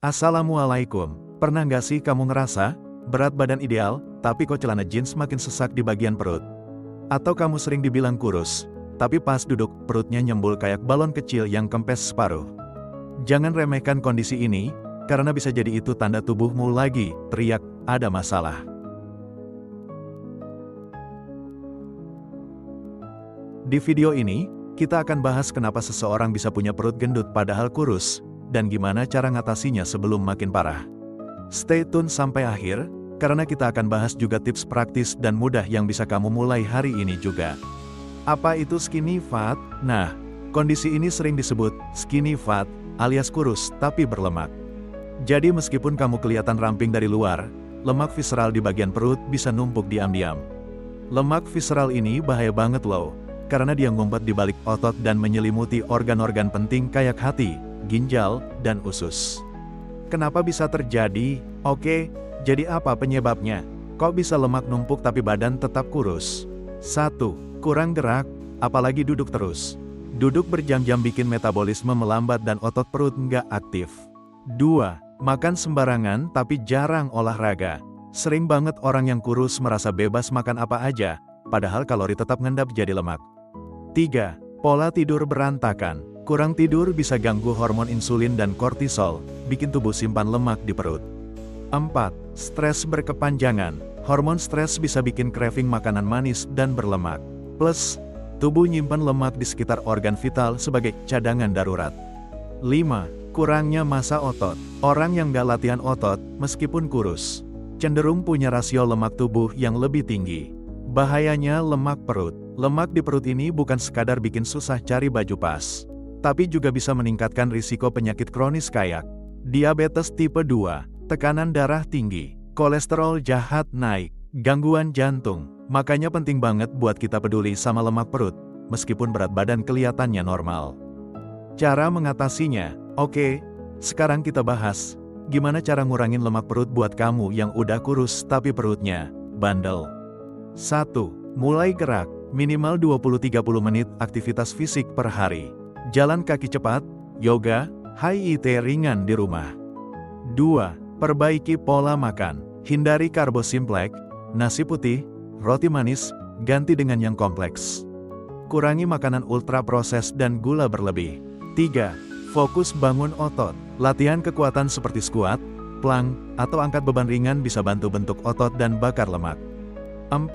Assalamualaikum. Pernah nggak sih kamu ngerasa berat badan ideal, tapi kok celana jeans makin sesak di bagian perut? Atau kamu sering dibilang kurus, tapi pas duduk perutnya nyembul kayak balon kecil yang kempes separuh? Jangan remehkan kondisi ini, karena bisa jadi itu tanda tubuhmu lagi teriak, ada masalah. Di video ini, kita akan bahas kenapa seseorang bisa punya perut gendut padahal kurus, dan gimana cara ngatasinya sebelum makin parah. Stay tune sampai akhir, karena kita akan bahas juga tips praktis dan mudah yang bisa kamu mulai hari ini juga. Apa itu skinny fat? Nah, kondisi ini sering disebut skinny fat, alias kurus tapi berlemak. Jadi meskipun kamu kelihatan ramping dari luar, lemak visceral di bagian perut bisa numpuk diam-diam. Lemak visceral ini bahaya banget loh, karena dia ngumpet di balik otot dan menyelimuti organ-organ penting kayak hati, ginjal, dan usus. Kenapa bisa terjadi? Oke, jadi apa penyebabnya? Kok bisa lemak numpuk tapi badan tetap kurus? 1. Kurang gerak, apalagi duduk terus. Duduk berjam-jam bikin metabolisme melambat dan otot perut nggak aktif. 2. Makan sembarangan tapi jarang olahraga. Sering banget orang yang kurus merasa bebas makan apa aja, padahal kalori tetap ngendap jadi lemak. 3. Pola tidur berantakan. Kurang tidur bisa ganggu hormon insulin dan kortisol, bikin tubuh simpan lemak di perut. 4. Stres berkepanjangan. Hormon stres bisa bikin craving makanan manis dan berlemak. Plus, tubuh nyimpan lemak di sekitar organ vital sebagai cadangan darurat. 5. Kurangnya massa otot. Orang yang gak latihan otot, meskipun kurus, cenderung punya rasio lemak tubuh yang lebih tinggi. Bahayanya lemak perut. Lemak di perut ini bukan sekadar bikin susah cari baju pas, tapi juga bisa meningkatkan risiko penyakit kronis kayak diabetes tipe 2, tekanan darah tinggi, kolesterol jahat naik, gangguan jantung. Makanya penting banget buat kita peduli sama lemak perut, meskipun berat badan kelihatannya normal. Cara mengatasinya, oke, sekarang kita bahas gimana cara ngurangin lemak perut buat kamu yang udah kurus tapi perutnya bandel. 1. Mulai gerak, minimal 20-30 menit aktivitas fisik per hari. Jalan kaki cepat, yoga, HIIT ringan di rumah. 2. Perbaiki pola makan. Hindari karbo simplek, nasi putih, roti manis, ganti dengan yang kompleks. Kurangi makanan ultra proses dan gula berlebih. 3. Fokus bangun otot. Latihan kekuatan seperti squat, plank, atau angkat beban ringan bisa bantu bentuk otot dan bakar lemak. 4.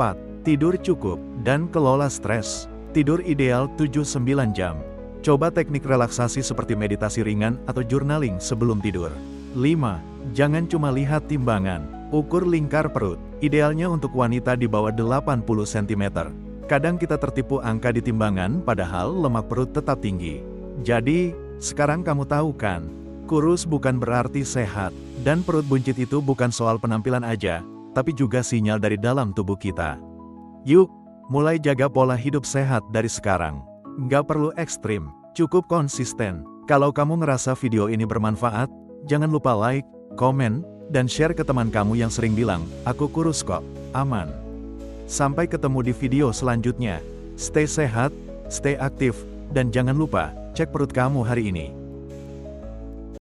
Tidur cukup, dan kelola stres. Tidur ideal 7-9 jam. Coba teknik relaksasi seperti meditasi ringan atau journaling sebelum tidur. 5. Jangan cuma lihat timbangan. Ukur lingkar perut. Idealnya untuk wanita di bawah 80 cm. Kadang kita tertipu angka di timbangan padahal lemak perut tetap tinggi. Jadi, sekarang kamu tahu kan? Kurus bukan berarti sehat. Dan perut buncit itu bukan soal penampilan aja, tapi juga sinyal dari dalam tubuh kita. Yuk, mulai jaga pola hidup sehat dari sekarang. Nggak perlu ekstrim, cukup konsisten. Kalau kamu ngerasa video ini bermanfaat, jangan lupa like, komen, dan share ke teman kamu yang sering bilang, aku kurus kok, aman. Sampai ketemu di video selanjutnya. Stay sehat, stay aktif, dan jangan lupa, cek perut kamu hari ini.